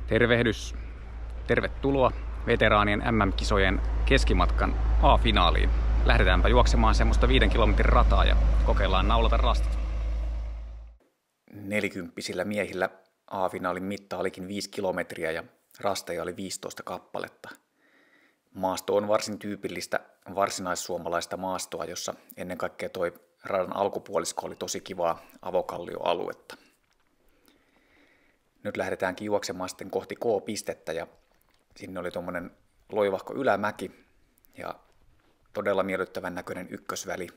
Tervehdys. Tervetuloa veteraanien MM-kisojen keskimatkan A-finaaliin. Lähdetäänpä juoksemaan semmoista 5 kilometrin rataa ja kokeillaan naulata rastit. 40-sillä miehillä A-finaalin mitta olikin 5 kilometriä ja rasteja oli 15 kappaletta. Maasto on varsin tyypillistä varsinaissuomalaista maastoa, jossa ennen kaikkea toi radan alkupuolisko oli tosi kivaa avokallioaluetta. Nyt lähdetäänkin juoksemaan sitten kohti K-pistettä ja sinne oli tuommoinen loivahko ylämäki ja todella miellyttävän näköinen ykkösväli.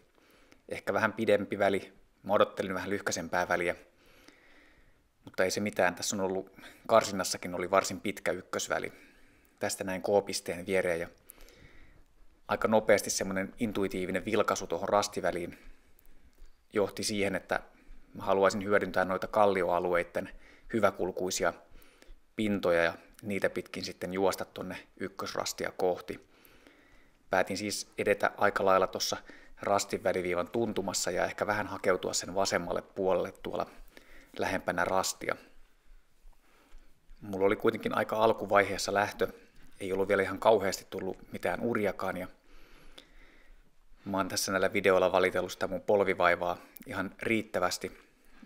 Ehkä vähän pidempi väli, mä odottelin vähän lyhkäisempää väliä, mutta ei se mitään. Tässä on ollut, karsinnassakin oli varsin pitkä ykkösväli. Tästä näin K-pisteen viereen ja aika nopeasti semmoinen intuitiivinen vilkaisu tuohon rastiväliin johti siihen, että mä haluaisin hyödyntää noita kallioalueiden hyväkulkuisia pintoja ja niitä pitkin sitten juosta tonne ykkösrastia kohti. Päätin siis edetä aika lailla tuossa rastin väliviivan tuntumassa ja ehkä vähän hakeutua sen vasemmalle puolelle tuolla lähempänä rastia. Mulla oli kuitenkin aika alkuvaiheessa lähtö, ei ollut vielä ihan kauheasti tullut mitään urjakaan ja mä oon tässä näillä videoilla valitellut sitä mun polvivaivaa ihan riittävästi.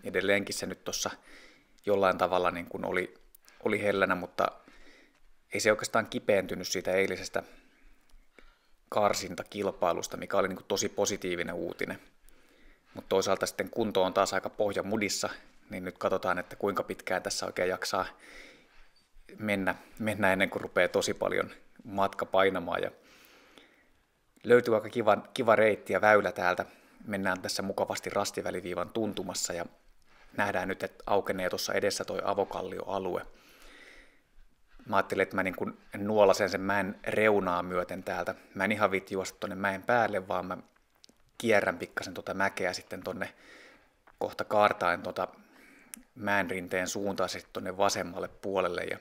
Edelleenkin se nyt tuossa jollain tavalla niin kuin oli hellänä, mutta ei se oikeastaan kipeentynyt siitä eilisestä karsintakilpailusta, mikä oli niin kuin tosi positiivinen uutinen. Mutta toisaalta sitten kunto on taas aika pohjamudissa, niin nyt katsotaan, että kuinka pitkään tässä oikein jaksaa mennä ennen kuin rupeaa tosi paljon matka painamaan. Ja löytyy aika kiva reitti ja väylä täältä. Mennään tässä mukavasti rastiväliviivan tuntumassa ja nähdään nyt, että aukenee tuossa edessä toi avokallioalue. Mä ajattelin, että mä niin kuin nuolasen sen mäen reunaa myöten täältä. Mä en ihan viitti juosta tonne mäen päälle, vaan mä kierrän pikkasen tota mäkeä sitten tonne kohta kaartaen tota mäen rinteen suuntaan sitten tonne vasemmalle puolelle. Ja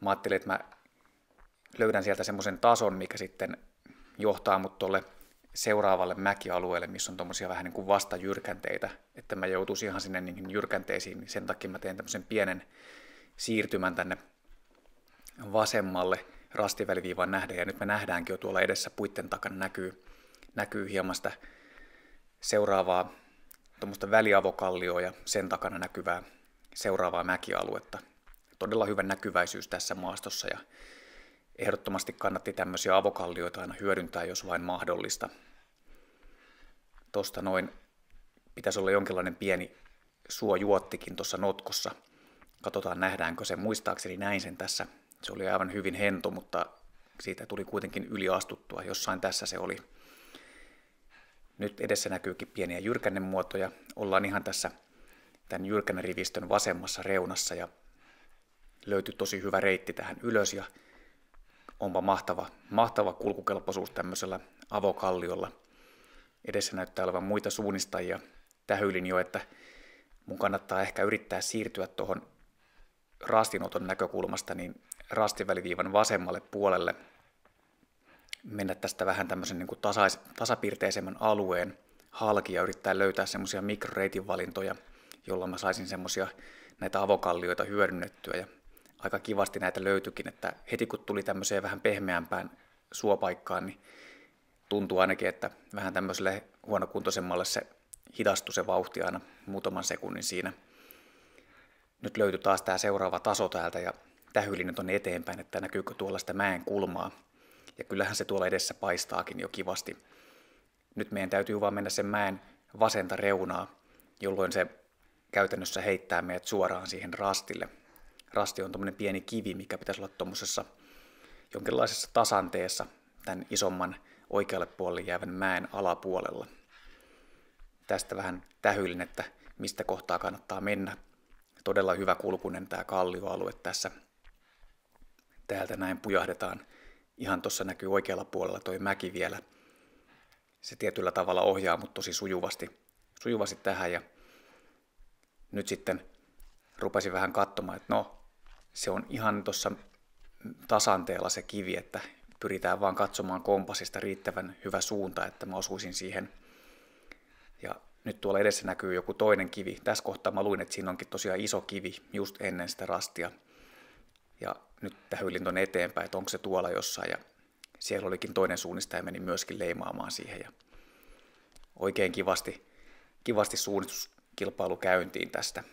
mä ajattelin, että mä löydän sieltä semmoisen tason, mikä sitten johtaa mut tolle seuraavalle mäkialueelle, missä on tommosia vähän niin kuin vastajyrkänteitä, että mä joutuisin ihan sinne niihin jyrkänteisiin, niin sen takia mä teen tämmöisen pienen siirtymän tänne vasemmalle rastiväliviivan nähden, ja nyt me nähdäänkin jo tuolla edessä puitten takana näkyy hieman sitä seuraavaa tuommoista väliavokallioa ja sen takana näkyvää seuraavaa mäkialuetta. Todella hyvä näkyväisyys tässä maastossa ja ehdottomasti kannatti tämmöisiä avokallioita aina hyödyntää, jos vain mahdollista. Tuosta noin pitäisi olla jonkinlainen pieni suojuottikin tuossa notkossa. Katsotaan nähdäänkö se. Muistaakseni näin sen tässä. Se oli aivan hyvin hento, mutta siitä tuli kuitenkin yliastuttua. Jossain tässä se oli. Nyt edessä näkyykin pieniä jyrkännemuotoja. Ollaan ihan tässä tämän jyrkännärivistön vasemmassa reunassa ja löytyi tosi hyvä reitti tähän ylös ja onpa mahtava kulkukelpoisuus tämmöisellä avokalliolla. Edessä näyttää olevan muita suunnistajia. Tähyilin jo, että mun kannattaa ehkä yrittää siirtyä tuohon rastinoton näkökulmasta niin rastiväliviivan vasemmalle puolelle. Mennä tästä vähän tämmöisen niin kuin tasapiirteisemmän alueen halki ja yrittää löytää semmoisia mikroreitin valintoja, jolla mä saisin semmoisia näitä avokallioita hyödynnettyä. Ja aika kivasti näitä löytyikin, että heti kun tuli tämmöiseen vähän pehmeämpään suopaikkaan, niin tuntuu ainakin, että vähän tämmöiselle huonokuntoisemmalle se hidastui se vauhti aina muutaman sekunnin siinä. Nyt löytyi taas tämä seuraava taso täältä ja tähyilin tuonne eteenpäin, että näkyykö tuolla sitä mäen kulmaa. Ja kyllähän se tuolla edessä paistaakin jo kivasti. Nyt meidän täytyy vaan mennä sen mäen vasenta reunaa, jolloin se käytännössä heittää meidät suoraan siihen rastille. Rasti on tuommoinen pieni kivi, mikä pitäisi olla tuommoisessa jonkinlaisessa tasanteessa tämän isomman oikealle puolelle jäävän mäen alapuolella. Tästä vähän tähyilin, että mistä kohtaa kannattaa mennä. Todella hyvä kulkunen tämä kallioalue tässä. Täältä näin pujahdetaan. Ihan tuossa näkyy oikealla puolella toi mäki vielä. Se tietyllä tavalla ohjaa mut tosi sujuvasti tähän ja nyt sitten rupesin vähän katsomaan, että no se on ihan tuossa tasanteella se kivi, että pyritään vaan katsomaan kompassista riittävän hyvä suunta, että mä osuisin siihen. Ja nyt tuolla edessä näkyy joku toinen kivi. Tässä kohtaa mä luin, että siinä onkin tosiaan iso kivi just ennen sitä rastia. Ja nyt tähyilin tuonne eteenpäin, että onko se tuolla jossain. Ja siellä olikin toinen suunnistaja, meni myöskin leimaamaan siihen. Ja oikein kivasti suunnistuskilpailu käyntiin tästä.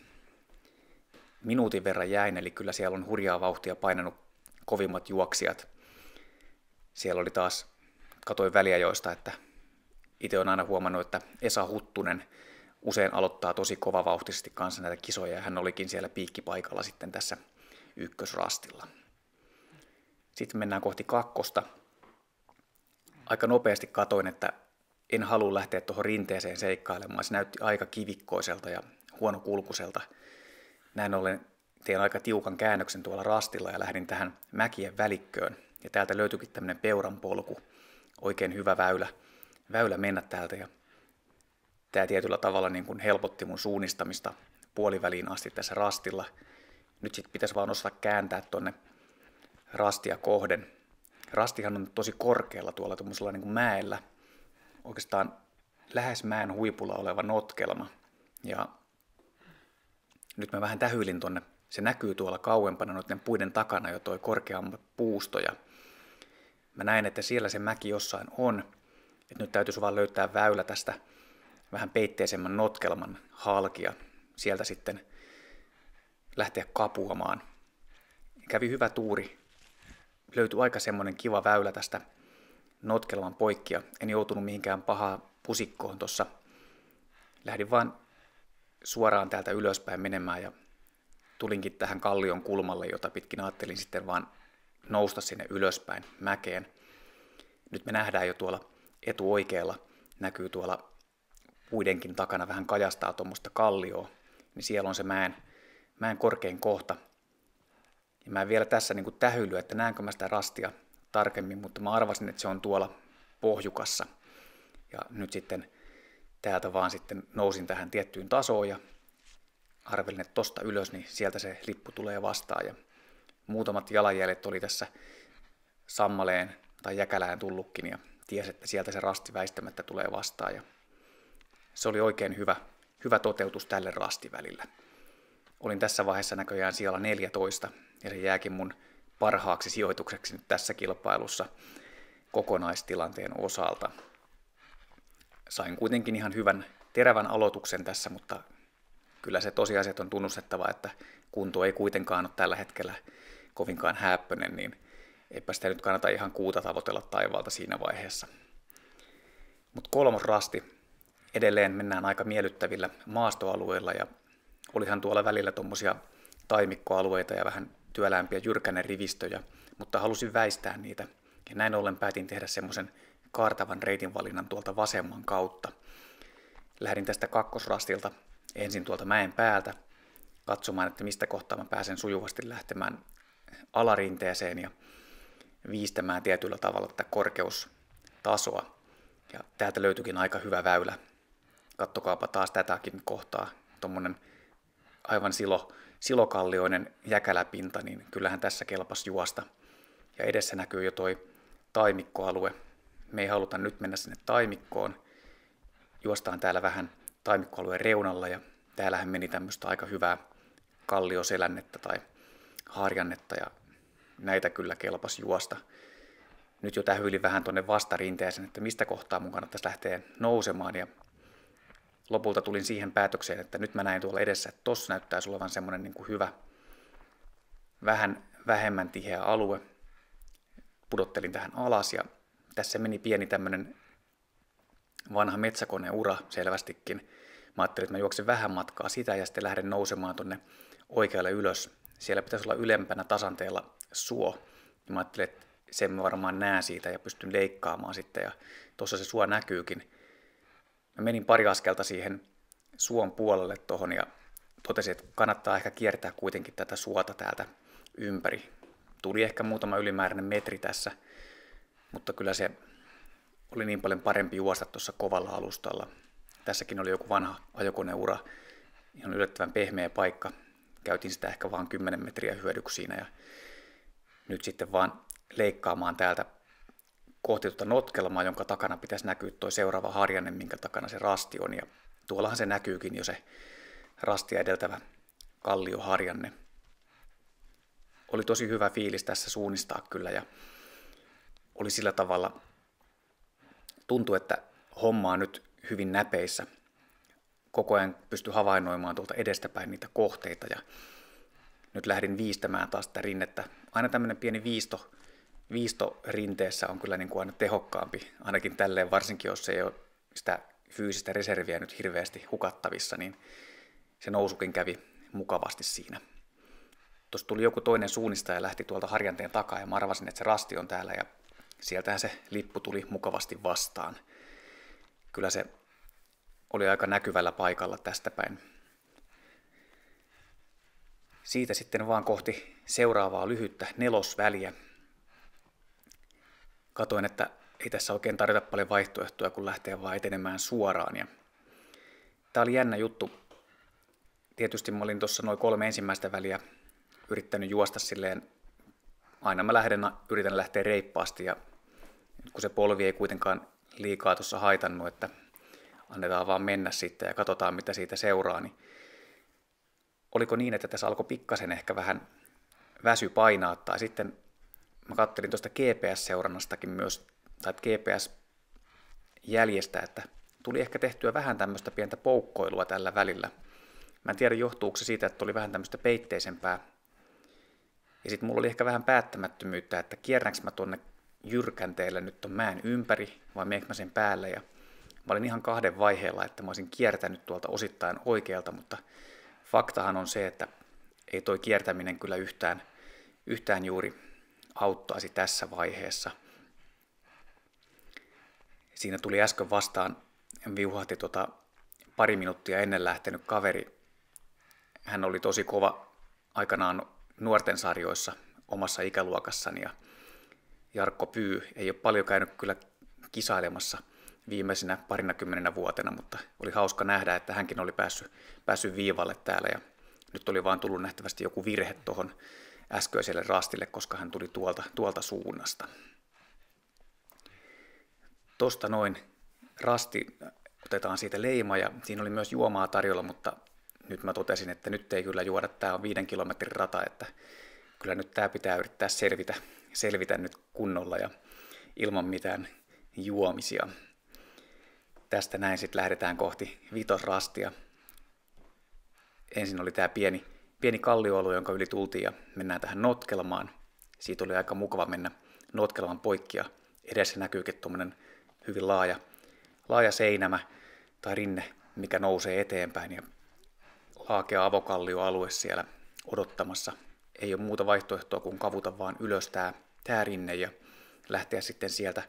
Minuutin verran jäin, eli kyllä siellä on hurjaa vauhtia painanut kovimmat juoksijat. Siellä oli taas, katoin väliajoista, että itse olen aina huomannut, että Esa Huttunen usein aloittaa tosi kovavauhtisesti kanssa näitä kisoja, ja hän olikin siellä piikkipaikalla sitten tässä ykkösrastilla. Sitten mennään kohti kakkosta. Aika nopeasti katoin, että en halua lähteä tuohon rinteeseen seikkailemaan. Se näytti aika kivikkoiselta ja huonokulkuiselta. Näin ollen tein aika tiukan käännöksen tuolla rastilla ja lähdin tähän mäkien välikköön. Ja täältä löytyikin tämmöinen peuranpolku. Oikein hyvä väylä mennä täältä. Ja tämä tietyllä tavalla niin kuin helpotti mun suunnistamista puoliväliin asti tässä rastilla. Nyt sitten pitäisi vaan osata kääntää tuonne rastia kohden. Rastihan on tosi korkealla tuolla tuollaisella niin kuin mäellä. Oikeastaan lähes mäen huipulla oleva notkelma. Ja nyt mä vähän tähyilin tonne. Se näkyy tuolla kauempana noiden puiden takana jo toi korkeammat puusto. Ja mä näen, että siellä se mäki jossain on. Et nyt täytyisi vaan löytää väylä tästä vähän peitteisemmän notkelman halki ja sieltä sitten lähteä kapuamaan. Kävi hyvä tuuri. Löytyi aika semmoinen kiva väylä tästä notkelman poikki ja en joutunut mihinkään pahaa pusikkoon tuossa. Lähdin vaan suoraan täältä ylöspäin menemään ja tulinkin tähän kallion kulmalle, jota pitkin ajattelin sitten vaan nousta sinne ylöspäin mäkeen. Nyt me nähdään jo tuolla etuoikealla, näkyy tuolla puidenkin takana vähän kajastaa tuommoista kallioa, niin siellä on se mäen korkein kohta. Ja mä en vielä tässä niin kuin tähyily, että näenkö mä sitä rastia tarkemmin, mutta mä arvasin, että se on tuolla pohjukassa. Ja nyt sitten täältä vaan sitten nousin tähän tiettyyn tasoon ja arvelin, että tosta ylös, niin sieltä se lippu tulee vastaan. Ja muutamat jalanjäljet oli tässä sammaleen tai jäkälään tullutkin ja tiesi, että sieltä se rasti väistämättä tulee vastaan. Ja se oli oikein hyvä toteutus tälle rastivälillä. Olin tässä vaiheessa näköjään siellä 14 ja se jääkin mun parhaaksi sijoitukseksi nyt tässä kilpailussa kokonaistilanteen osalta. Sain kuitenkin ihan hyvän terävän aloituksen tässä, mutta kyllä se tosiasiat on tunnustettava, että kunto ei kuitenkaan ole tällä hetkellä kovinkaan häppöinen, niin eipä sitä nyt kannata ihan kuuta tavoitella taivaalta siinä vaiheessa. Mutta kolmosrasti. Edelleen mennään aika miellyttävillä maastoalueilla ja olihan tuolla välillä tuommoisia taimikkoalueita ja vähän työläämpiä jyrkänne rivistöjä, mutta halusin väistää niitä. Ja näin ollen päätin tehdä semmoisen kaartavan reitinvalinnan tuolta vasemman kautta. Lähdin tästä kakkosrastilta ensin tuolta mäen päältä katsomaan, että mistä kohtaa mä pääsen sujuvasti lähtemään alarinteeseen ja viistämään tietyllä tavalla tätä korkeustasoa. Ja täältä löytyikin aika hyvä väylä. Kattokaapa taas tätäkin kohtaa. Tuommoinen aivan silokallioinen jäkäläpinta, niin kyllähän tässä kelpasi juosta. Ja edessä näkyy jo toi taimikkoalue. Me ei haluta nyt mennä sinne taimikkoon. Juostaan täällä vähän taimikkoalueen reunalla ja täällähän meni tämmöistä aika hyvää kallioselännettä tai harjannetta ja näitä kyllä kelpasi juosta. Nyt jo tähyilin vähän tuonne vastarinteeseen, että mistä kohtaa mun kannattaisi lähteä nousemaan ja lopulta tulin siihen päätökseen, että nyt mä näin tuolla edessä, että tossa näyttäisi olevan semmoinen niin kuin hyvä, vähän vähemmän tiheä alue. Pudottelin tähän alas ja tässä meni pieni tämmöinen vanha metsäkoneura selvästikin. Mä ajattelin, että mä juoksen vähän matkaa sitä ja sitten lähden nousemaan tuonne oikealle ylös. Siellä pitäisi olla ylempänä tasanteella suo. Ja mä ajattelin, että sen mä varmaan näen siitä ja pystyn leikkaamaan sitten. Ja tuossa se suo näkyykin. Mä menin pari askelta siihen suon puolelle tuohon ja totesin, että kannattaa ehkä kiertää kuitenkin tätä suota täältä ympäri. Tuli ehkä muutama ylimääräinen metri tässä, mutta kyllä se oli niin paljon parempi juosta tuossa kovalla alustalla. Tässäkin oli joku vanha ajokoneura, ihan yllättävän pehmeä paikka. Käytin sitä ehkä vaan 10 metriä hyödyksi siinä ja nyt sitten vaan leikkaamaan täältä kohti tuota notkelmaa, jonka takana pitäisi näkyä tuo seuraava harjanne, minkä takana se rasti on. Ja tuollahan se näkyykin jo se rastia edeltävä kallioharjanne. oli tosi hyvä fiilis tässä suunnistaa kyllä ja oli sillä tavalla, tuntui, että homma on nyt hyvin näpeissä. Koko ajan pystyi havainnoimaan tuolta edestäpäin niitä kohteita ja nyt lähdin viistämään taas sitä rinnettä. Aina tämmöinen pieni viisto rinteessä on kyllä niin kuin aina tehokkaampi, ainakin tälleen varsinkin, jos ei ole sitä fyysistä reserviä nyt hirveästi hukattavissa, niin se nousukin kävi mukavasti siinä. Tuossa tuli joku toinen suunnistaja ja lähti tuolta harjanteen takaa ja mä arvasin, että se rasti on täällä ja sieltähän se lippu tuli mukavasti vastaan. Kyllä se oli aika näkyvällä paikalla tästä päin. Siitä sitten vaan kohti seuraavaa lyhyttä nelosväliä. Katoin, että ei tässä oikein tarjota paljon vaihtoehtoja, kun lähtee vaan etenemään suoraan. Ja tää oli jännä juttu. Tietysti mä olin tuossa noin 3 ensimmäistä väliä yrittänyt juosta silleen, aina mä yritän lähteä reippaasti ja kun se polvi ei kuitenkaan liikaa tuossa haitannut, että annetaan vaan mennä sitten ja katsotaan mitä siitä seuraa, niin oliko niin, että tässä alkoi pikkasen ehkä vähän väsy painaa, tai sitten mä kattelin tuosta GPS-seurannastakin myös, tai GPS-jäljestä, että tuli ehkä tehtyä vähän tämmöistä pientä poukkoilua tällä välillä. Mä en tiedä, johtuuko se siitä, että oli vähän tämmöistä peitteisempää. Ja sitten mulla oli ehkä vähän päättämättömyyttä, että kierränkö mä tuonne jyrkänteelle nyt ton mäen ympäri, vai menenkö mä sen päälle. Ja mä olin ihan 2 vaiheella, että mä olisin kiertänyt tuolta osittain oikealta, mutta faktahan on se, että ei toi kiertäminen kyllä yhtään juuri auttaisi tässä vaiheessa. Siinä tuli äsken vastaan, viuhahti pari minuuttia ennen lähtenyt kaveri. Hän oli tosi kova aikanaan nuorten sarjoissa omassa ikäluokassani ja Jarkko Pyy ei ole paljon käynyt kyllä kisailemassa viimeisinä 20 vuotena, mutta oli hauska nähdä, että hänkin oli päässyt viivalle täällä ja nyt oli vaan tullut nähtävästi joku virhe tuohon äskeiselle rastille, koska hän tuli tuolta suunnasta. Tosta noin rasti, otetaan siitä leima ja siinä oli myös juomaa tarjolla, mutta nyt mä totesin, että nyt ei kyllä juoda, tämä on 5 kilometrin rata, että kyllä nyt tämä pitää yrittää selvitä nyt kunnolla ja ilman mitään juomisia. Tästä näin sitten lähdetään kohti vitosrastia. Ensin oli tämä pieni kallioalue, jonka yli tultiin ja mennään tähän Notkelmaan. Siitä oli aika mukava mennä Notkelman poikki ja edessä näkyykin tuommoinen hyvin laaja seinämä tai rinne, mikä nousee eteenpäin ja laakea avokallioalue siellä odottamassa. Ei ole muuta vaihtoehtoa kuin kavuta vaan ylös tämä rinne ja lähteä sitten sieltä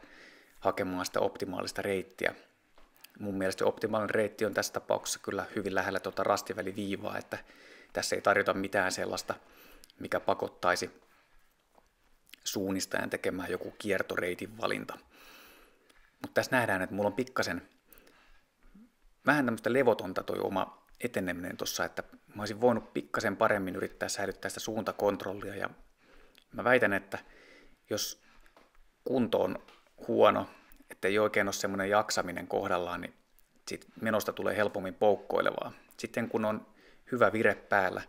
hakemaan sitä optimaalista reittiä. Mun mielestä optimaalinen reitti on tässä tapauksessa kyllä hyvin lähellä tuota rastiväliviivaa, että tässä ei tarjota mitään sellaista, mikä pakottaisi suunnistajan tekemään joku kiertoreitin valinta. Mutta tässä nähdään, että mulla on pikkasen vähän tämmöistä levotonta toi oma eteneminen tuossa, että mä olisin voinut pikkasen paremmin yrittää säilyttää sitä suuntakontrollia ja mä väitän, että jos kunto on huono, ettei oikein ole semmoinen jaksaminen kohdallaan, niin siitä menosta tulee helpommin poukkoilevaa. Sitten kun on hyvä vire päällä,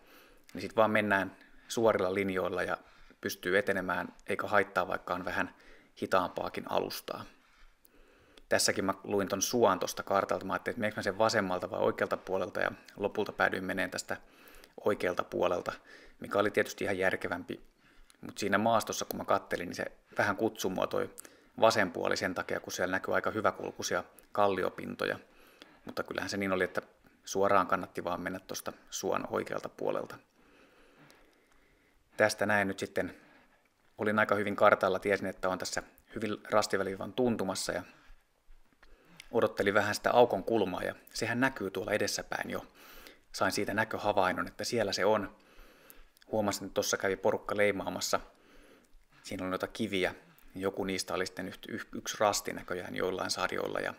niin sitten vaan mennään suorilla linjoilla ja pystyy etenemään, eikä haittaa vaikka on vähän hitaampaakin alustaa. Tässäkin mä luin ton suon tuosta kartalta, mä ajattelin, että meneekö mä sen vasemmalta vai oikealta puolelta, ja lopulta päädyin meneen tästä oikealta puolelta, mikä oli tietysti ihan järkevämpi. Mutta siinä maastossa, kun mä kattelin, niin se vähän kutsui mua toi vasen puoli sen takia, kun siellä näkyy aika hyväkulkuisia kalliopintoja. Mutta kyllähän se niin oli, että suoraan kannatti vaan mennä tuosta suon oikealta puolelta. Tästä näin nyt sitten, olin aika hyvin kartalla, tiesin, että on tässä hyvin rastiväliviivan tuntumassa ja odottelin vähän sitä aukon kulmaa ja sehän näkyy tuolla edessäpäin jo. Sain siitä näköhavainnon, että siellä se on. Huomasin, että tuossa kävi porukka leimaamassa. Siinä oli noita kiviä. Joku niistä oli sitten yksi rasti näköjään joillain sarjoilla. Ja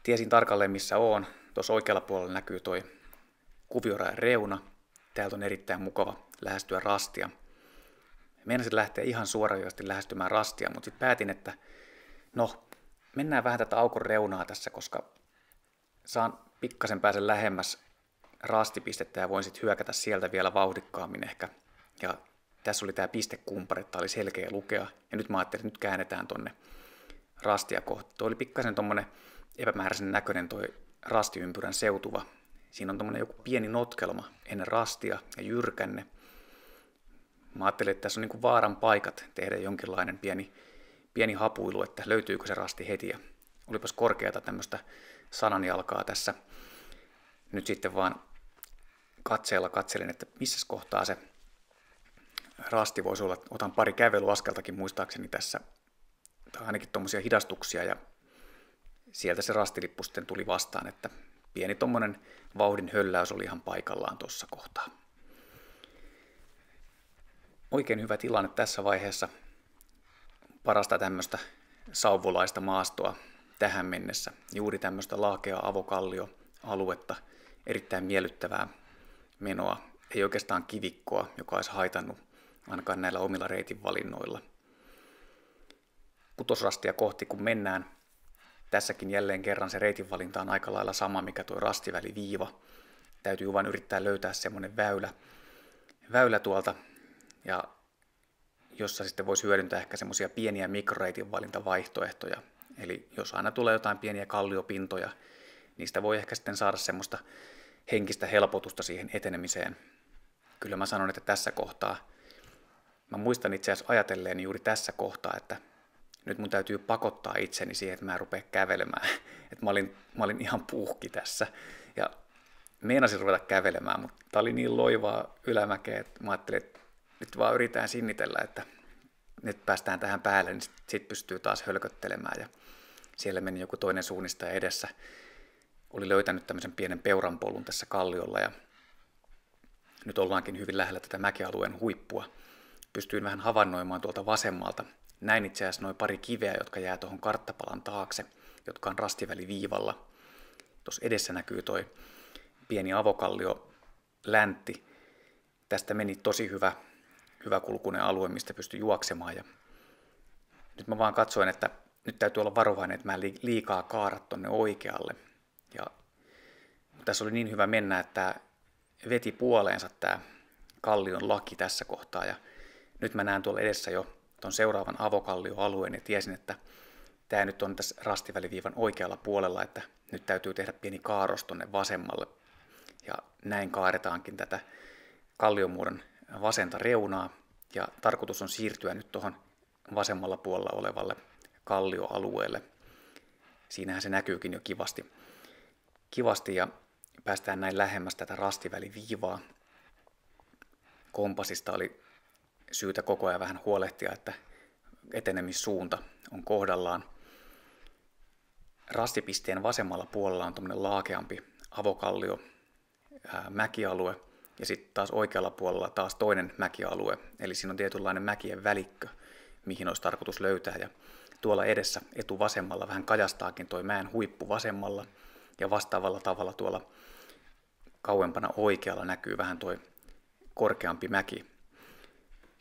tiesin tarkalleen, missä on. Tuossa oikealla puolella näkyy toi kuviorajan reuna. Täältä on erittäin mukava lähestyä rastia. Meinasin lähteä ihan suoraviivasti lähestymään rastia, mutta sitten päätin, että no, mennään vähän tätä aukon reunaa tässä, koska saan pikkasen pääsen lähemmäs rastipistettä ja voin sitten hyökätä sieltä vielä vauhdikkaammin ehkä ja tässä oli tämä pistekumpari, että oli selkeä lukea, ja nyt mä ajattelin, että nyt käännetään tonne rastia kohti. Tuo oli pikkasen tommonen epämääräisen näköinen toi rastiympyrän seutuva. Siinä on tommonen joku pieni notkelma ennen rastia ja jyrkänne. Mä ajattelin, että tässä on niinku vaaran paikat tehdä jonkinlainen pieni hapuilu, että löytyykö se rasti heti. Ja olipas korkeata tämmöistä sananjalkaa tässä. Nyt sitten vaan katseella katselin, että missä kohtaa se rasti voisi olla. Otan pari kävelyaskeltakin muistaakseni tässä, tai ainakin tuommoisia hidastuksia, ja sieltä se rastilippu sitten tuli vastaan, että pieni tuommoinen vauhdin hölläys oli ihan paikallaan tuossa kohtaa. Oikein hyvä tilanne tässä vaiheessa. Parasta tämmöistä sauvolaista maastoa tähän mennessä. Juuri tämmöistä laakeaa avokallioaluetta, erittäin miellyttävää menoa. Ei oikeastaan kivikkoa, joka olisi haitannut ainakaan näillä omilla reitin valinnoilla. Kutosrastia kohti kun mennään, tässäkin jälleen kerran se reitinvalinta on aika lailla sama, mikä tuo rastiväliviiva. Täytyy vain yrittää löytää semmoinen väylä tuolta, ja jossa sitten voisi hyödyntää ehkä semmoisia pieniä mikroreitin valintavaihtoehtoja. Eli jos aina tulee jotain pieniä kalliopintoja, niistä voi ehkä sitten saada semmoista henkistä helpotusta siihen etenemiseen. Kyllä mä sanon, että tässä kohtaa, mä muistan itse asiassa ajatelleen juuri tässä kohtaa, että nyt mun täytyy pakottaa itseni siihen, että mä en rupea kävelemään. Että mä olin ihan puhki tässä ja meinasin ruveta kävelemään, mutta tää oli niin loivaa ylämäkeä, että mä ajattelin, että nyt vaan yritetään sinnitellä, että nyt päästään tähän päälle, niin sit pystyy taas hölköttelemään. Ja siellä meni joku toinen suunnistaja edessä. Oli löytänyt tämmöisen pienen peuranpolun tässä kalliolla ja nyt ollaankin hyvin lähellä tätä mäkialueen huippua. Pystyin vähän havainnoimaan tuolta vasemmalta. Näin itse asiassa noin pari kiveä, jotka jää tuohon karttapalan taakse, jotka on rastiväliviivalla. Tuossa edessä näkyy toi pieni avokallio läntti. Tästä meni tosi hyvä kulkuinen alue, mistä pystyi juoksemaan. Ja nyt mä vaan katsoin, että nyt täytyy olla varovainen, että mä en liikaa kaara tonne oikealle. Ja tässä oli niin hyvä mennä, että veti puoleensa tämä kallion laki tässä kohtaa. Ja nyt mä näen tuolla edessä jo tuon seuraavan avokallioalueen ja tiesin, että tämä nyt on tässä rastiväliviivan oikealla puolella, että nyt täytyy tehdä pieni kaaros tonne vasemmalle. Ja näin kaaretaankin tätä kalliomuodon vasenta reunaa ja tarkoitus on siirtyä nyt tuohon vasemmalla puolella olevalle kallioalueelle. Siinähän se näkyykin jo kivasti ja päästään näin lähemmäs tätä rastiväliviivaa. Kompassista oli syytä koko ajan vähän huolehtia, että etenemissuunta on kohdallaan. Rastipisteen vasemmalla puolella on tuommoinen laakeampi avokallio mäkialue ja sitten taas oikealla puolella taas toinen mäkialue. Eli siinä on tietynlainen mäkien välikkö, mihin olisi tarkoitus löytää. Ja tuolla edessä etuvasemmalla vähän kajastaakin toi mäen huippu vasemmalla ja vastaavalla tavalla tuolla kauempana oikealla näkyy vähän toi korkeampi mäki.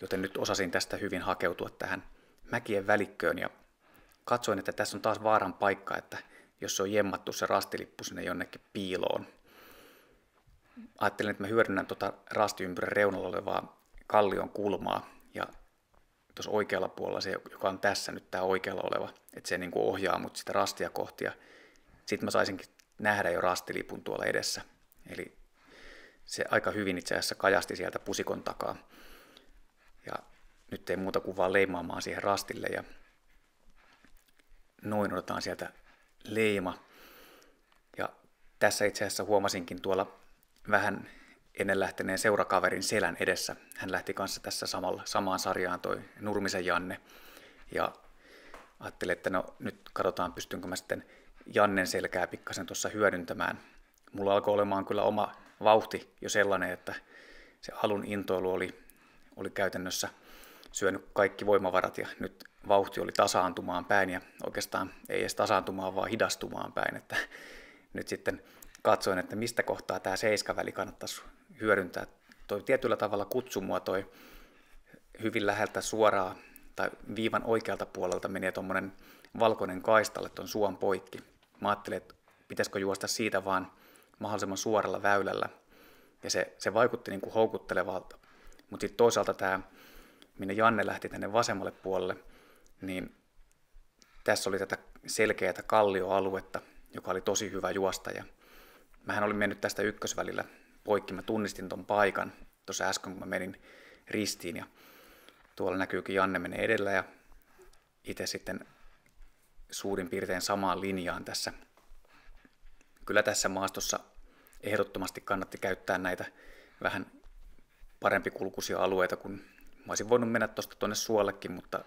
Joten nyt osasin tästä hyvin hakeutua tähän mäkien välikköön ja katsoin, että tässä on taas vaaran paikka, että jos se on jemmattu se rastilippu sinne jonnekin piiloon. Ajattelin, että mä hyödynnän tuota rastiympyrän reunalla olevaa kallion kulmaa ja tuossa oikealla puolella se, joka on tässä nyt tämä oikealla oleva, että se niin kuin ohjaa mut sitä rastia kohti ja sitten mä saisinkin nähdä jo rastilipun tuolla edessä. Eli se aika hyvin itse asiassa kajasti sieltä pusikon takaa. Ja nyt ei muuta kuin vaan leimaamaan siihen rastille ja noin otetaan sieltä leima. Ja tässä itse asiassa huomasinkin tuolla vähän ennen lähteneen seurakaverin selän edessä. Hän lähti kanssa tässä samaan sarjaan toi Nurmisen Janne. Ja ajattelin, että no nyt katsotaan pystynkö mä sitten Jannen selkää pikkasen tuossa hyödyntämään. Mulla alkoi olemaan kyllä oma vauhti jo sellainen, että se alun intoilu oli käytännössä syönyt kaikki voimavarat ja nyt vauhti oli tasaantumaan päin ja oikeastaan ei edes tasaantumaan, vaan hidastumaan päin. Että nyt sitten katsoin, että mistä kohtaa tämä seiskaväli kannattaisi hyödyntää. Toi tietyllä tavalla kutsui mua toi hyvin läheltä suoraan tai viivan oikealta puolelta menee tuommoinen valkoinen kaistalle tuon suon poikki. Mä ajattelin, että pitäisikö juosta siitä vaan mahdollisimman suoralla väylällä. Ja se vaikutti niin kuin houkuttelevalta, Mutta sitten toisaalta tämä, minne Janne lähti tänne vasemmalle puolelle, niin tässä oli tätä selkeää kallioaluetta, joka oli tosi hyvä juosta. Ja mähän olin mennyt tästä ykkösvälillä poikki, mä tunnistin ton paikan tuossa äsken, kun mä menin ristiin. Ja tuolla näkyykin Janne menee edellä ja itse sitten suurin piirtein samaan linjaan tässä. Kyllä tässä maastossa ehdottomasti kannatti käyttää näitä vähän parempikulkuisia alueita, kun mä olisin voinut mennä tuosta tuonne suollekin, mutta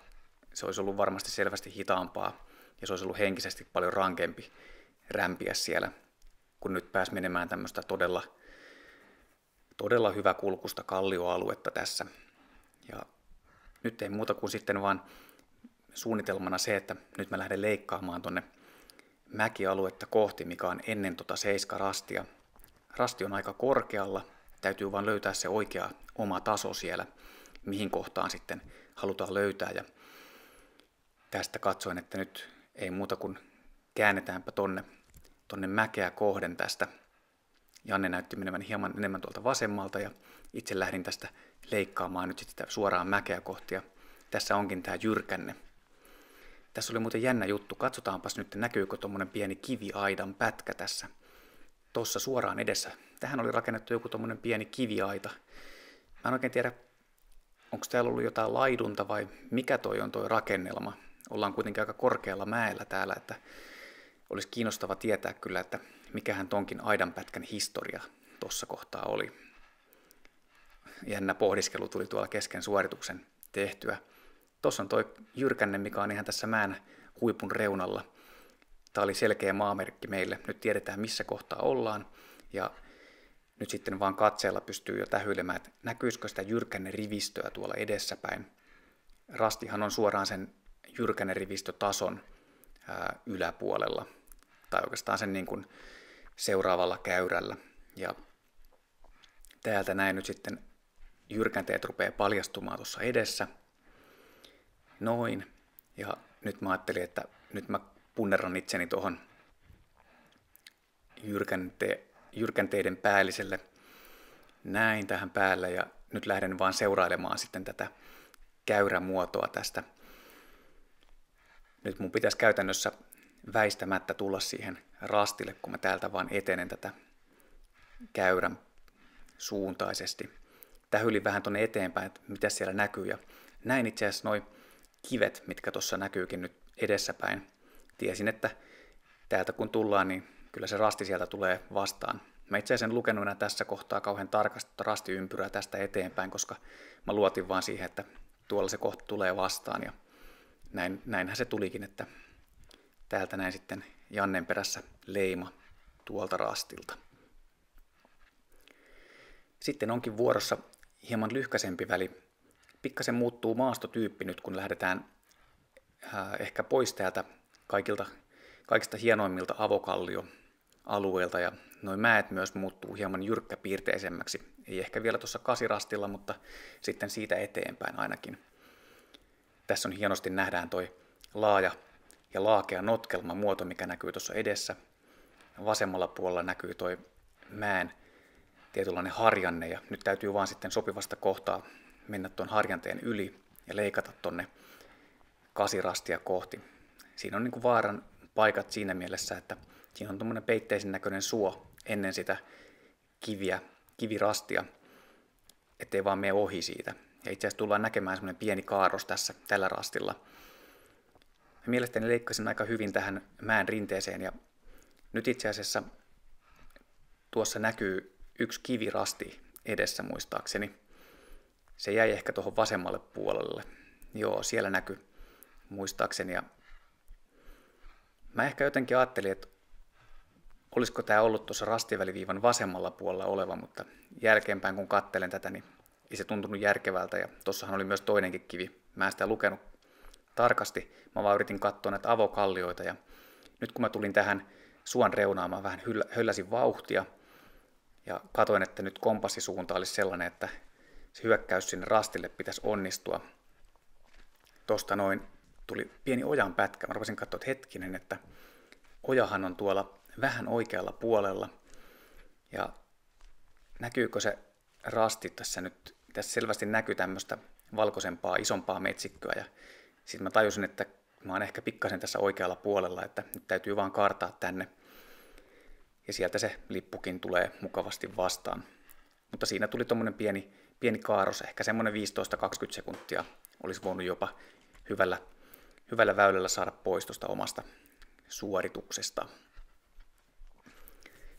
se olisi ollut varmasti selvästi hitaampaa ja se olisi ollut henkisesti paljon rankempi rämpiä siellä, kun nyt pääsi menemään tämmöistä todella hyvä kulkusta kallioaluetta tässä. Ja nyt ei muuta kuin sitten vaan suunnitelmana se, että nyt mä lähden leikkaamaan tonne mäkialuetta kohti, mikä on ennen seiskarastia. Rasti on aika korkealla, täytyy vaan löytää se oikea oma taso siellä, mihin kohtaan sitten halutaan löytää. Ja tästä katsoin, että nyt ei muuta kuin käännetäänpä tonne mäkeä kohden tästä. Janne näytti menevän hieman enemmän tuolta vasemmalta ja itse lähdin tästä leikkaamaan nyt sitten suoraan mäkeä kohti. Ja tässä onkin tämä jyrkänne. Tässä oli muuten jännä juttu. Katsotaanpas nyt, näkyykö tuommoinen pieni kiviaidan pätkä tässä. Tuossa suoraan edessä. Tähän oli rakennettu joku tuommoinen pieni kiviaita. Mä en oikein tiedä, onko täällä ollut jotain laidunta vai mikä toi on toi rakennelma. Ollaan kuitenkin aika korkealla mäellä täällä, että olisi kiinnostava tietää kyllä, että mikähän tonkin aidanpätkän historia tuossa kohtaa oli. Jännä pohdiskelu tuli tuolla kesken suorituksen tehtyä. Tuossa on toi jyrkänne, mikä on ihan tässä mäen huipun reunalla. Tämä oli selkeä maamerkki meille. Nyt tiedetään, missä kohtaa ollaan. Ja nyt sitten vaan katseella pystyy jo tähyilemään, että näkyisikö sitä jyrkänne-rivistöä tuolla edessäpäin. Rastihan on suoraan sen jyrkänne-rivistötason yläpuolella. Tai oikeastaan sen niin kuin seuraavalla käyrällä. Ja täältä näin nyt sitten jyrkänteet rupeaa paljastumaan tuossa edessä. Noin. Ja nyt mä ajattelin, että nyt mä punnerran itseni tuohon jyrkänteiden päälliselle näin tähän päälle ja nyt lähden vaan seurailemaan sitten tätä käyrämuotoa tästä. Nyt mun pitäisi käytännössä väistämättä tulla siihen rastille, kun mä täältä vaan etenen tätä käyrän suuntaisesti. Tähylin vähän tuonne eteenpäin, että mitä siellä näkyy ja näin itse asiassa noi kivet, mitkä tuossa näkyykin nyt edessäpäin. Tiesin, että täältä kun tullaan, niin kyllä se rasti sieltä tulee vastaan. Mä itse asiassa en lukenut enää tässä kohtaa kauhean tarkasti rastiympyrää tästä eteenpäin, koska mä luotin vaan siihen, että tuolla se kohta tulee vastaan. Ja näinhän se tulikin, että täältä näin sitten Jannen perässä leima tuolta rastilta. Sitten onkin vuorossa hieman lyhkäisempi väli. Pikkasen muuttuu maastotyyppi nyt, kun lähdetään ehkä pois täältä kaikista hienoimmilta avokallioalueilta ja noin mäet myös muuttuu hieman jyrkkäpiirteisemmäksi. Ei ehkä vielä tuossa kasirastilla, mutta sitten siitä eteenpäin ainakin. Tässä on hienosti nähdään toi laaja ja laakea notkelma muoto, mikä näkyy tuossa edessä. Vasemmalla puolella näkyy toi mäen tietynlainen harjanne ja nyt täytyy vaan sitten sopivasta kohtaa mennä tuon harjanteen yli ja leikata tonne kasirastia kohti. Siinä on niin kuin vaaran paikat siinä mielessä, että siinä on tuommoinen peitteisen näköinen suo ennen sitä kivirastia, ettei vaan mene ohi siitä. Ja itse asiassa tullaan näkemään semmoinen pieni kaarros tässä tällä rastilla. Mä mielestäni leikkasin aika hyvin tähän mäen rinteeseen ja nyt itse asiassa tuossa näkyy yksi kivirasti edessä muistaakseni. Se jäi ehkä tuohon vasemmalle puolelle. Joo, siellä näkyy muistaakseni. Ja mä ehkä jotenkin ajattelin, että olisiko tämä ollut tuossa rastiväliviivan vasemmalla puolella oleva, mutta jälkeenpäin kun katselen tätä, niin ei se tuntunut järkevältä. Ja tuossahan oli myös toinenkin kivi. Mä en sitä lukenut tarkasti. Mä vaan yritin katsoa näitä avokallioita. Ja nyt kun mä tulin tähän suon reunaan, mä vähän hölläsin vauhtia. Ja katoin, että nyt kompassisuunta olisi sellainen, että se hyökkäys sinne rastille pitäisi onnistua. Tuosta noin tuli pieni ojan pätkä. Mä rupesin katsoa, että hetkinen, että ojahan on tuolla vähän oikealla puolella. Ja näkyykö se rasti tässä nyt tässä selvästi näkyi tämmöistä valkoisempaa, isompaa metsikköä ja sitten mä tajusin, että mä oon ehkä pikkasen tässä oikealla puolella, että nyt täytyy vaan kaartaa tänne ja sieltä se lippukin tulee mukavasti vastaan. Mutta siinä tuli tommonen pieni kaaros, ehkä semmoinen 15-20 sekuntia olisi voinut jopa hyvällä väylällä saada pois tuosta omasta suorituksesta.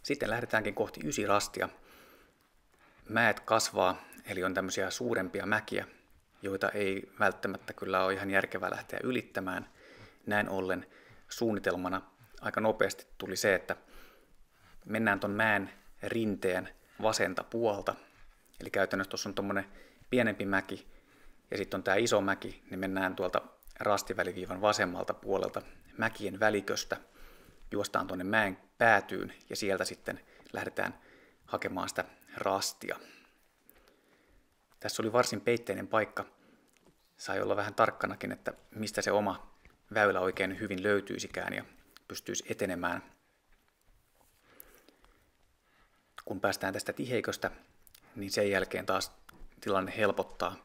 Sitten lähdetäänkin kohti 9 rastia. Mäet kasvaa, eli on tämmöisiä suurempia mäkiä, joita ei välttämättä kyllä ole ihan järkevää lähteä ylittämään. Näin ollen suunnitelmana aika nopeasti tuli se, että mennään ton mäen rinteen vasenta puolta. Eli käytännössä tuossa on tommonen pienempi mäki ja sitten on tää iso mäki, niin mennään tuolta rastiväliviivan vasemmalta puolelta mäkien väliköstä, juostaan tuonne mäen päätyyn ja sieltä sitten lähdetään hakemaan sitä rastia. Tässä oli varsin peitteinen paikka. Sai olla vähän tarkkanakin, että mistä se oma väylä oikein hyvin löytyisikään ja pystyisi etenemään. Kun päästään tästä tiheiköstä, niin sen jälkeen taas tilanne helpottaa.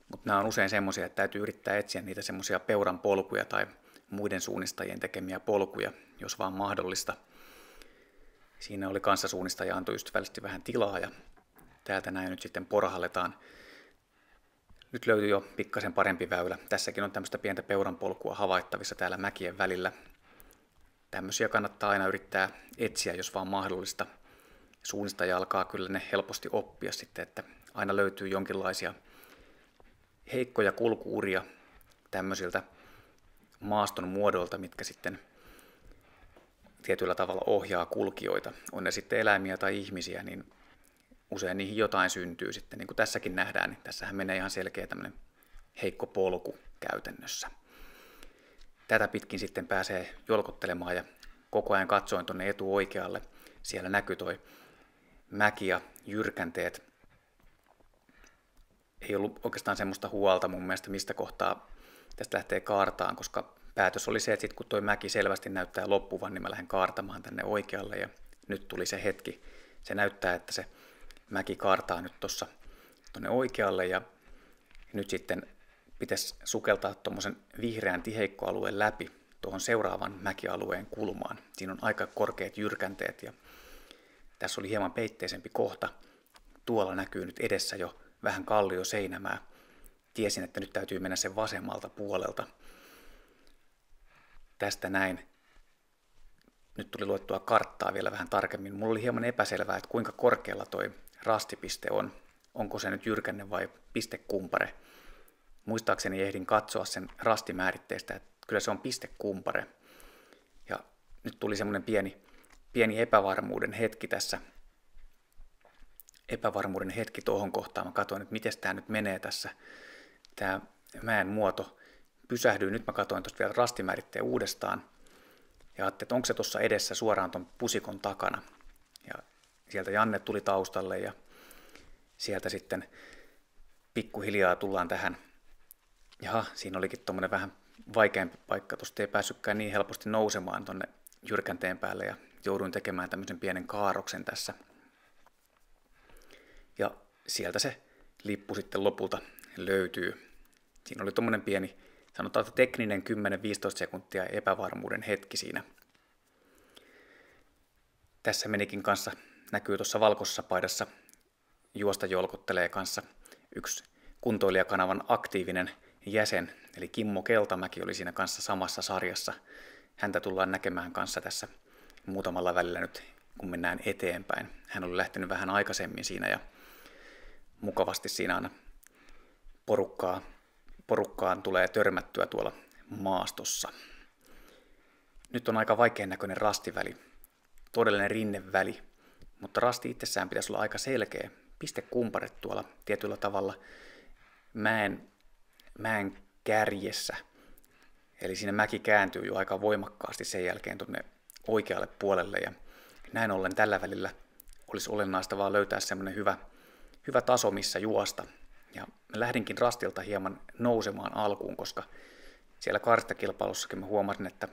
Mutta nämä on usein semmoisia, että täytyy yrittää etsiä niitä semmoisia peuran polkuja tai muiden suunnistajien tekemiä polkuja, jos vaan mahdollista. Siinä oli kanssasuunnistaja antoi ystävällisesti vähän tilaa ja täältä näin nyt sitten porhalletaan. Nyt löytyy jo pikkasen parempi väylä. Tässäkin on tämmöistä pientä peuranpolkua havaittavissa täällä mäkien välillä. Tämmöisiä kannattaa aina yrittää etsiä, jos vaan mahdollista. Suunnistaja alkaa kyllä ne helposti oppia sitten, että aina löytyy jonkinlaisia heikkoja kulkuuria tämmöisiltä maaston muodoilta, mitkä sitten tietyllä tavalla ohjaa kulkijoita. On ne sitten eläimiä tai ihmisiä, niin usein niihin jotain syntyy sitten. Niin kuin tässäkin nähdään, niin tässähän menee ihan selkeä tämmöinen heikko polku käytännössä. Tätä pitkin sitten pääsee jolkottelemaan ja koko ajan katsoin tuonne etuoikealle. Siellä näkyy toi mäki ja jyrkänteet. Ei ollut oikeastaan semmoista huolta mun mielestä, mistä kohtaa tästä lähtee kaartaan, koska päätös oli se, että sit kun toi mäki selvästi näyttää loppuvan, niin mä lähden kaartamaan tänne oikealle ja nyt tuli se hetki. Se näyttää, että se mäki kaartaa nyt tuossa tuonne oikealle ja nyt sitten pitäisi sukeltaa tuommoisen vihreän tiheikkoalueen läpi tuohon seuraavan mäkialueen kulmaan. Siinä on aika korkeat jyrkänteet ja tässä oli hieman peitteisempi kohta. Tuolla näkyy nyt edessä jo vähän kallio seinämää. Tiesin, että nyt täytyy mennä sen vasemmalta puolelta. Tästä näin. Nyt tuli luettua karttaa vielä vähän tarkemmin. Mulla oli hieman epäselvää, että kuinka korkealla toi rastipiste on. Onko se nyt jyrkänne vai pistekumpare. Muistaakseni ehdin katsoa sen rastimääritteestä, että kyllä se on pistekumpare. Ja nyt tuli semmoinen pieni epävarmuuden hetki tässä. Epävarmuuden hetki tuohon kohtaan. Mä katsoin, että miten tämä nyt menee tässä. Tämä mäen muoto. Pysäähdyin. Nyt mä katsoin tuosta vielä rastimääritteen uudestaan. Ja ajattelin, että onko se tuossa edessä suoraan tuon pusikon takana. Ja sieltä Janne tuli taustalle ja sieltä sitten pikkuhiljaa tullaan tähän. Jaha, siinä olikin tuommoinen vähän vaikeampi paikka. Tuosta ei päässytkään niin helposti nousemaan tuonne jyrkänteen päälle ja jouduin tekemään tämmöisen pienen kaaroksen tässä. Ja sieltä se lippu sitten lopulta löytyy. Siinä oli tuommoinen pieni, sanotaan, että tekninen 10-15 sekuntia epävarmuuden hetki siinä. Tässä menikin kanssa, näkyy tuossa valkoisessa paidassa, juosta jolkottelee kanssa yksi kuntoilijakanavan aktiivinen jäsen, eli Kimmo Keltamäki oli siinä kanssa samassa sarjassa. Häntä tullaan näkemään kanssa tässä muutamalla välillä nyt, kun mennään eteenpäin. Hän oli lähtenyt vähän aikaisemmin siinä ja mukavasti siinä aina porukkaan tulee törmättyä tuolla maastossa. Nyt on aika vaikean näköinen rastiväli, todellinen rinneväli, mutta rasti itsessään pitäisi olla aika selkeä. Pistekumpare tuolla tietyllä tavalla mäen kärjessä. Eli siinä mäki kääntyy jo aika voimakkaasti sen jälkeen tuonne oikealle puolelle ja näin ollen tällä välillä olisi olennaista vaan löytää semmoinen hyvä taso, missä juosta. Ja lähdinkin rastilta hieman nousemaan alkuun, koska siellä karstakilpailussakin mä huomasin, että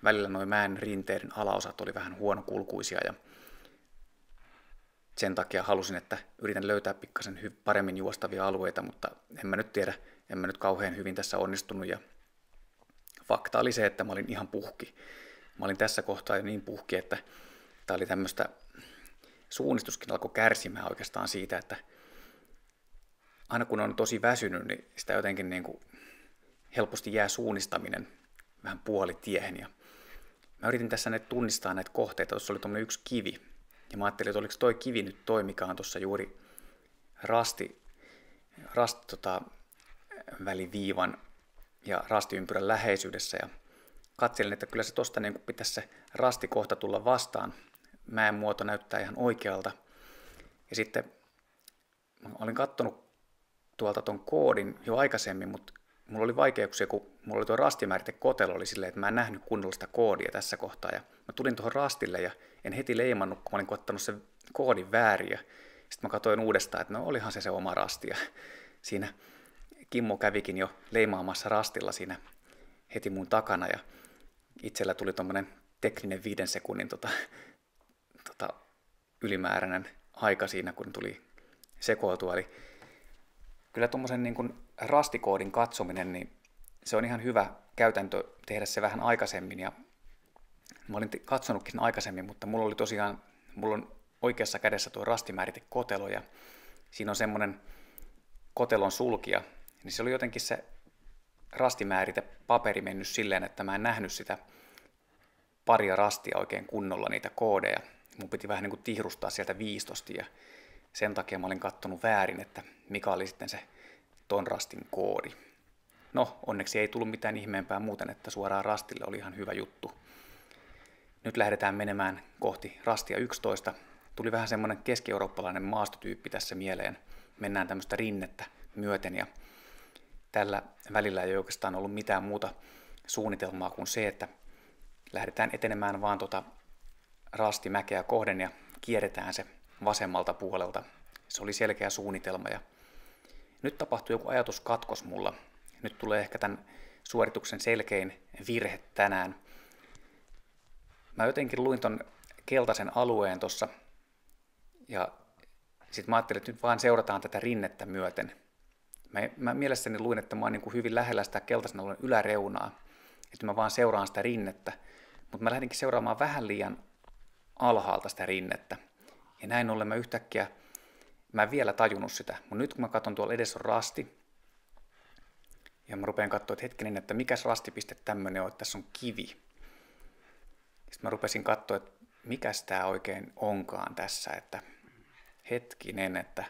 välillä nuo mäen rinteiden alaosat oli vähän huonokulkuisia ja sen takia halusin, että yritän löytää pikkasen paremmin juostavia alueita, mutta en mä nyt tiedä, en mä nyt kauhean hyvin tässä onnistunut. Ja fakta oli se, että mä olin ihan puhki. Mä olin tässä kohtaa jo niin puhki, että tää oli tämmöistä, suunnistuskin alkoi kärsimään oikeastaan siitä, että aina kun on tosi väsynyt, niin sitä jotenkin niin kuin helposti jää suunnistaminen vähän puolitiehen. Ja mä yritin tässä tunnistaa näitä kohteita, tuossa oli tuommoinen yksi kivi. Ja mä ajattelin, että oliko toi kivi nyt toi, mikä on tuossa juuri väliviivan ja rastiympyrän läheisyydessä. Ja katselin, että kyllä se tosta niin pitäisi se rastikohta tulla vastaan. Mäen muoto näyttää ihan oikealta. Ja sitten mä olin katsonut tuolta ton koodin jo aikaisemmin, mutta mulla oli vaikeuksia, kun mulla oli tuo rastimäärite kotelo oli silleen, että mä en nähnyt kunnolla sitä koodia tässä kohtaa. Ja mä tulin tuohon rastille ja en heti leimannut, kun mä olin ottanut sen koodin väärin. Ja sitten mä katsoin uudestaan, että no olihan se oma rasti. Ja siinä Kimmo kävikin jo leimaamassa rastilla siinä heti mun takana. Ja itsellä tuli tommonen tekninen 5 sekunnin ylimääräinen aika siinä, kun tuli sekoiltua. Eli kyllä tuommoisen niin kuin rastikoodin katsominen, niin se on ihan hyvä käytäntö tehdä se vähän aikaisemmin. Ja mä olin katsonutkin sen aikaisemmin, mutta mulla on oikeassa kädessä tuo rastimäärite kotelo ja siinä on semmoinen kotelon sulkija. Niin se oli jotenkin se rastimäärite paperi mennyt silleen, että mä en nähnyt sitä paria rastia oikein kunnolla niitä koodeja. Mun piti vähän niin kuin tihrustaa sieltä viistosti ja sen takia mä olin kattonut väärin, että mikä oli sitten se ton rastin koodi. No, onneksi ei tullut mitään ihmeempää muuten, että suoraan rastille oli ihan hyvä juttu. Nyt lähdetään menemään kohti rastia 11. Tuli vähän semmoinen keski-eurooppalainen maastotyyppi tässä mieleen. Mennään tämmöistä rinnettä myöten ja tällä välillä ei oikeastaan ollut mitään muuta suunnitelmaa kuin se, että lähdetään etenemään vaan rastimäkeä kohden ja kierretään se vasemmalta puolelta. Se oli selkeä suunnitelma ja nyt tapahtui joku ajatuskatkos mulla. Nyt tulee ehkä tämän suorituksen selkein virhe tänään. Mä jotenkin luin ton keltaisen alueen tossa ja sit mä ajattelin, että nyt vaan seurataan tätä rinnettä myöten. Mä mielessäni luin, että mä oon niin kuin hyvin lähellä sitä keltaisen alueen yläreunaa, että mä vaan seuraan sitä rinnettä, mutta mä lähdinkin seuraamaan vähän liian alhaalta sitä rinnettä. Ja näin ollen mä en vielä tajunnut sitä, mutta nyt kun mä katson tuolla edessä on rasti, ja mä rupean katsoa, että hetkinen, että mikäs rastipiste tämmönen on, että tässä on kivi. Sitten mä rupesin katsoa, että mikäs tää oikein onkaan tässä, että hetkinen, että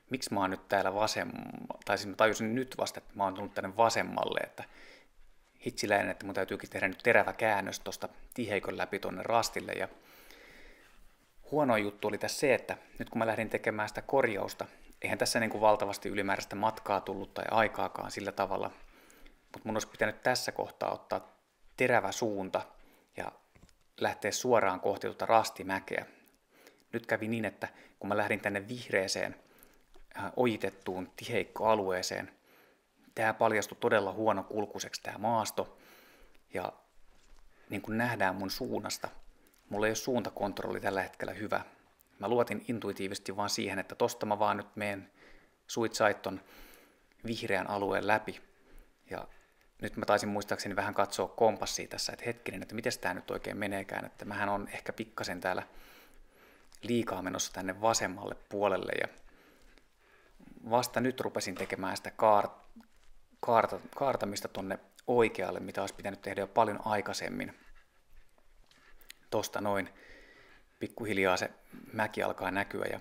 miksi mä oon nyt täällä vasemmalla, tai siis mä tajusin nyt vasta, että mä oon tullut tänne vasemmalle, että hitsiläinen, että mun täytyykin tehdä nyt terävä käännös tosta tiheikön läpi tonne rastille, ja huono juttu oli tässä se, että nyt kun mä lähdin tekemään sitä korjausta, eihän tässä niin kuin valtavasti ylimääräistä matkaa tullut tai aikaakaan sillä tavalla, mutta mun olisi pitänyt tässä kohtaa ottaa terävä suunta ja lähteä suoraan kohti tuota rastimäkeä. Nyt kävi niin, että kun mä lähdin tänne vihreeseen ojitettuun tiheikkoalueeseen, tämä paljastui todella huonokulkuiseksi tämä maasto ja niin kuin nähdään mun suunnasta, mulla ei ole suuntakontrolli tällä hetkellä hyvä. Mä luotin intuitiivisesti vaan siihen, että tosta mä vaan nyt menen suitsait ton vihreän alueen läpi. Ja nyt mä taisin muistaakseni vähän katsoa kompassia tässä, että hetkinen, että miten tää nyt oikein meneekään. Että mähän on ehkä pikkasen täällä liikaa menossa tänne vasemmalle puolelle. Ja vasta nyt rupesin tekemään sitä kaartamista tonne oikealle, mitä olisi pitänyt tehdä jo paljon aikaisemmin. Tosta noin pikkuhiljaa se mäki alkaa näkyä ja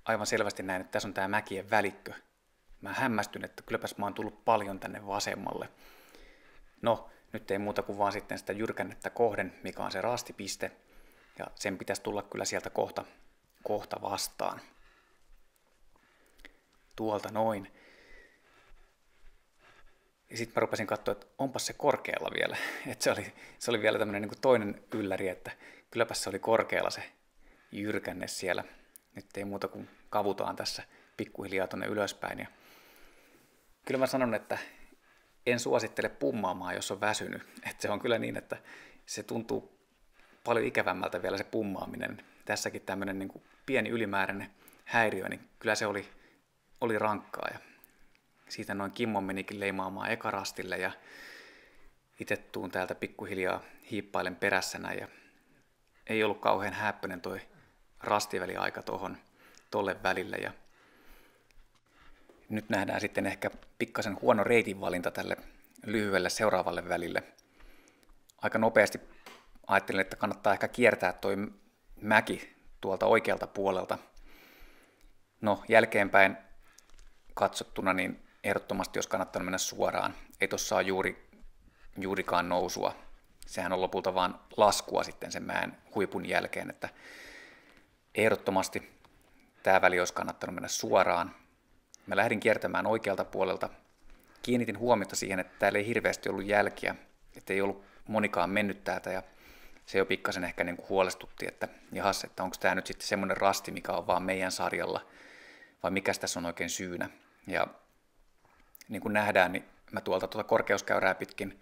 aivan selvästi näin, että tässä on tämä mäkien välikkö. Mä hämmästyn, että kylläpäs mä oon tullut paljon tänne vasemmalle. No, nyt ei muuta kuin vaan sitten sitä jyrkännettä kohden, mikä on se rastipiste. Ja sen pitäisi tulla kyllä sieltä kohta vastaan. Tuolta noin. Ja sitten mä rupesin katsoa, että onpas se korkealla vielä. Että se oli vielä tämmöinen niin kuin toinen ylläri, että kylläpäs se oli korkealla se jyrkänne siellä. Nyt ei muuta kuin kavutaan tässä pikkuhiljaa tuonne ylöspäin. Ja kyllä mä sanon, että en suosittele pummaamaan, jos on väsynyt. Että se on kyllä niin, että se tuntuu paljon ikävämmältä vielä se pummaaminen. Tässäkin tämmöinen niin kuin pieni ylimääräinen häiriö, niin kyllä se oli rankkaa. Ja siitä noin Kimmo menikin leimaamaan ekarastille ja itse tuun täältä pikkuhiljaa hiippailen perässä näin. Ja ei ollut kauhean häppöinen toi rastiväliaika tolle välille. Ja nyt nähdään sitten ehkä pikkasen huono reitin valinta tälle lyhyelle seuraavalle välille. Aika nopeasti ajattelin, että kannattaa ehkä kiertää toi mäki tuolta oikealta puolelta. No, jälkeenpäin katsottuna, niin ehdottomasti olisi kannattanut mennä suoraan. Ei tuossa ole juurikaan nousua. Sehän on lopulta vaan laskua sitten sen mäen huipun jälkeen, että ehdottomasti tämä väli olisi kannattanut mennä suoraan. Mä lähdin kiertämään oikealta puolelta. Kiinnitin huomiota siihen, että täällä ei hirveästi ollut jälkiä, että ei ollut monikaan mennyt täältä ja se jo pikkasen ehkä niin kuin huolestutti, että jahas, että onko tämä nyt sitten semmoinen rasti, mikä on vaan meidän sarjalla vai mikä tässä on oikein syynä. Ja niin kuin nähdään, niin mä tuolta korkeuskäyrää pitkin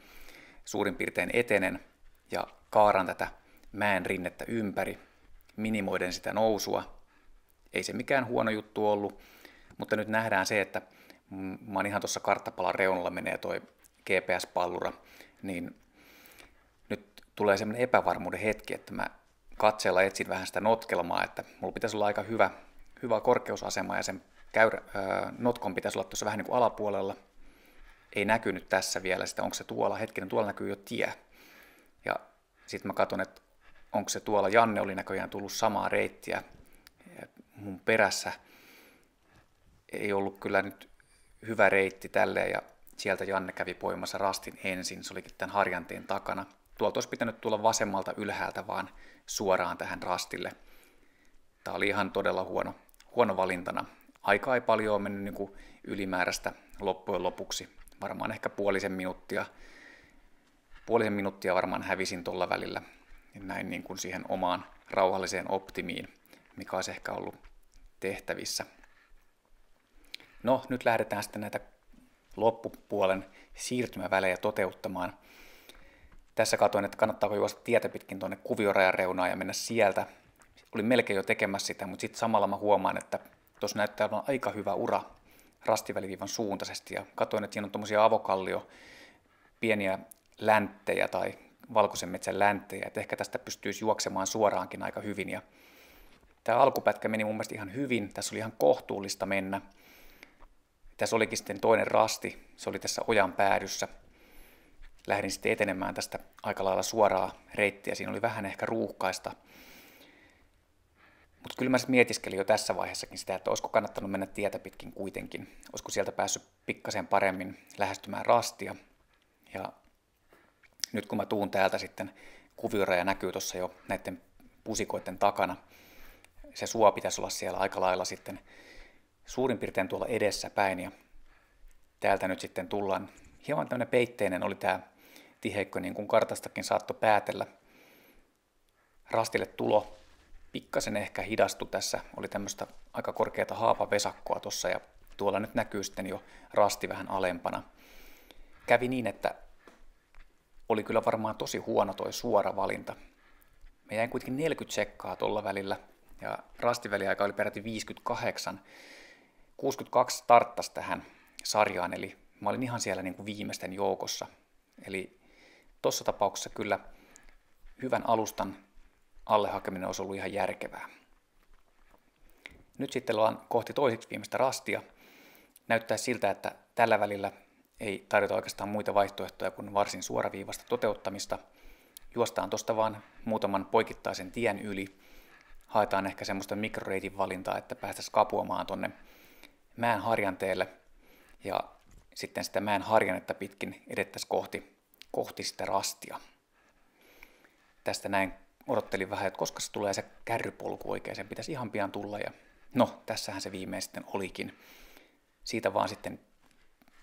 suurin piirtein etenen ja kaaran tätä mäen rinnettä ympäri, minimoiden sitä nousua. Ei se mikään huono juttu ollut, mutta nyt nähdään se, että mä oon ihan tuossa karttapalan reunalla menee toi GPS-pallura, niin nyt tulee semmoinen epävarmuuden hetki, että mä katseella etsin vähän sitä notkelmaa, että mulla pitäisi olla aika hyvä korkeusasema ja sen notkon pitäisi olla tuossa vähän niin kuin alapuolella. Ei näkynyt tässä vielä sitä, onko se tuolla, hetkinen, tuolla näkyy jo tie. Ja sitten mä katson, että onko se tuolla, Janne oli näköjään tullut samaa reittiä mun perässä. Ei ollut kyllä nyt hyvä reitti tälleen ja sieltä Janne kävi poimassa rastin ensin, se olikin tämän harjanteen takana. Tuolta olisi pitänyt tulla vasemmalta ylhäältä vaan suoraan tähän rastille. Tämä oli ihan todella huono valintana. Aika ei paljon ole mennyt niin kuin ylimääräistä loppujen lopuksi. Varmaan ehkä puolisen minuuttia varmaan hävisin tuolla välillä. Näin niin kuin siihen omaan rauhalliseen optimiin, mikä olisi ehkä ollut tehtävissä. No, nyt lähdetään sitten näitä loppupuolen siirtymävälejä toteuttamaan. Tässä katsoin, että kannattaako juosta tietä pitkin tuonne kuviorajan reunaan ja mennä sieltä. Olin melkein jo tekemässä sitä, mutta sitten samalla mä huomaan, että tuossa näyttää olevan aika hyvä ura rastiväliviivan suuntaisesti. Ja katsoin, että siinä on tuommoisia avokallio, pieniä länttejä tai valkoisen metsän länttejä, että ehkä tästä pystyisi juoksemaan suoraankin aika hyvin. Ja tämä alkupätkä meni mun mielestä ihan hyvin, tässä oli ihan kohtuullista mennä. Tässä olikin sitten toinen rasti, se oli tässä ojan päädyssä. Lähdin sitten etenemään tästä aika lailla suoraa reittiä, siinä oli vähän ehkä ruuhkaista. Mutta kyllä mä sitten mietiskelin jo tässä vaiheessakin sitä, että olisiko kannattanut mennä tietä pitkin kuitenkin. Olisiko sieltä päässyt pikkasen paremmin lähestymään rastia. Ja nyt kun mä tuun täältä sitten, kuvioraja näkyy tuossa jo näiden pusikoiden takana. Se suo pitäisi olla siellä aika lailla sitten suurin piirtein tuolla edessä päin. Ja täältä nyt sitten tullaan. Hieman tämmöinen peitteinen oli tämä tiheikko, niin kuin kartastakin saattoi päätellä. Rastille tulo pikkasen ehkä hidastui tässä. Oli tämmöistä aika korkeata haapavesakkoa tuossa ja tuolla nyt näkyy sitten jo rasti vähän alempana. Kävi niin, että oli kyllä varmaan tosi huono toi suora valinta. Me jäin kuitenkin 40 sekkaa tuolla välillä ja rastiväliaika oli peräti 58. 62 starttasi tähän sarjaan, eli mä olin ihan siellä niin kuin viimeisten joukossa. Eli tuossa tapauksessa kyllä hyvän alustan alle hakeminen olisi ollut ihan järkevää. Nyt sitten ollaan kohti toiseksi viimeistä rastia. Näyttää siltä, että tällä välillä ei tarjota oikeastaan muita vaihtoehtoja kuin varsin suoraviivasta toteuttamista. Juostaan tuosta vaan muutaman poikittaisen tien yli. Haetaan ehkä semmoista mikroreitin valintaa, että päästäisiin kapuamaan tuonne mäen harjanteelle ja sitten sitä mäen harjannetta pitkin edettäisiin kohti sitä rastia. Tästä näin odottelin vähän, että koska se tulee se kärrypolku oikein, sen pitäisi ihan pian tulla ja no, tässähän se viimein sitten olikin. Siitä vaan sitten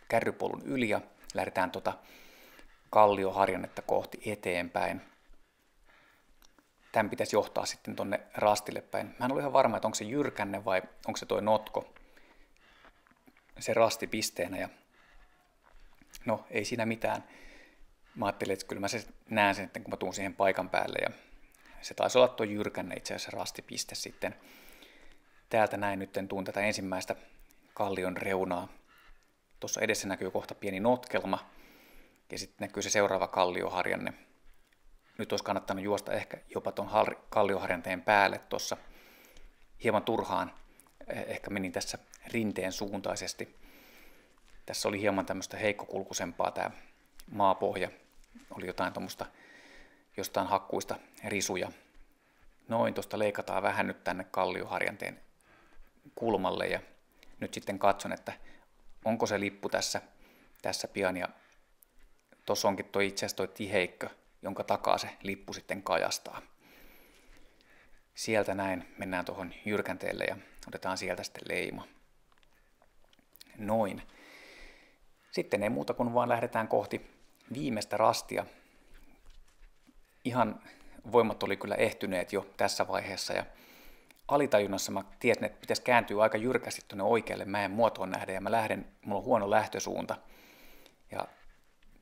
kärrypolun yli ja lähdetään kallioharjannetta kohti eteenpäin. Tämän pitäisi johtaa sitten tonne rastille päin. Mä en ole ihan varma, että onko se jyrkänne vai onko se toi notko se rasti pisteenä. Ja no, ei siinä mitään. Mä ajattelin, että kyllä mä näen sen, kun mä tuun siihen paikan päälle. Ja se taisi olla tuo jyrkänne itse asiassa rastipiste sitten. Täältä näin nyt tuun tätä ensimmäistä kallion reunaa. Tuossa edessä näkyy kohta pieni notkelma ja sitten näkyy se seuraava kallioharjanne. Nyt olisi kannattanut juosta ehkä jopa tuon kallioharjanteen päälle tuossa. Hieman turhaan ehkä menin tässä rinteen suuntaisesti. Tässä oli hieman tämmöistä heikkokulkuisempaa tämä maapohja. Oli jotain tuommoista jostain hakkuista risuja. Noin, tuosta leikataan vähän nyt tänne kallioharjanteen kulmalle ja nyt sitten katson, että onko se lippu tässä pian. Ja tuossa onkin itse asiassa toi tiheikkö, jonka takaa se lippu sitten kajastaa. Sieltä näin mennään tuohon jyrkänteelle ja otetaan sieltä sitten leima. Noin. Sitten ei muuta kuin vaan lähdetään kohti viimeistä rastia. Ihan voimat oli kyllä ehtyneet jo tässä vaiheessa ja alitajunnassa mä tiesin, että pitäisi kääntyä aika jyrkästi tuonne oikealle mäen muotoon nähden ja mulla on huono lähtösuunta. Ja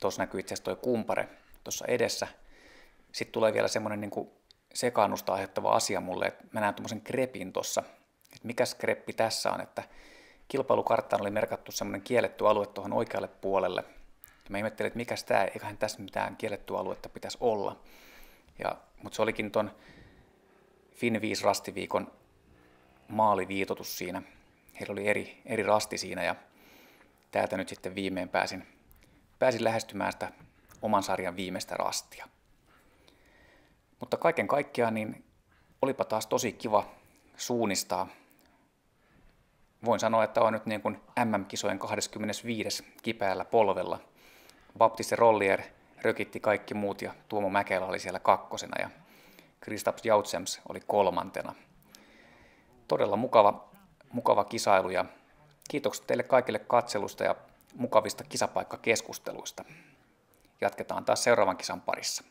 tuossa näkyy itse asiassa toi kumpare tuossa edessä. Sitten tulee vielä semmoinen niin kuin sekaannusta aiheuttava asia mulle, että mä näen tuommoisen krepin tuossa. Että mikäs kreppi tässä on, että kilpailukarttaan oli merkattu semmoinen kielletty alue tuohon oikealle puolelle. Ja mä ihmettelin, että mikäs tää, eiköhän tässä mitään kiellettyä aluetta pitäisi olla. Mutta se olikin ton Fin5 rastiviikon maaliviitotus siinä. Heillä oli eri rasti siinä ja täältä nyt sitten viimein pääsin lähestymään sitä oman sarjan viimeistä rastia. Mutta kaiken kaikkiaan niin olipa taas tosi kiva suunnistaa. Voin sanoa, että on nyt niin kuin MM-kisojen 25. kipeällä polvella. Baptiste Rollier rökitti kaikki muut ja Tuomo Mäkelä oli siellä kakkosena ja Kristaps Joutsems oli kolmantena. Todella mukava kisailu ja kiitokset teille kaikille katselusta ja mukavista kisapaikkakeskusteluista. Jatketaan taas seuraavan kisan parissa.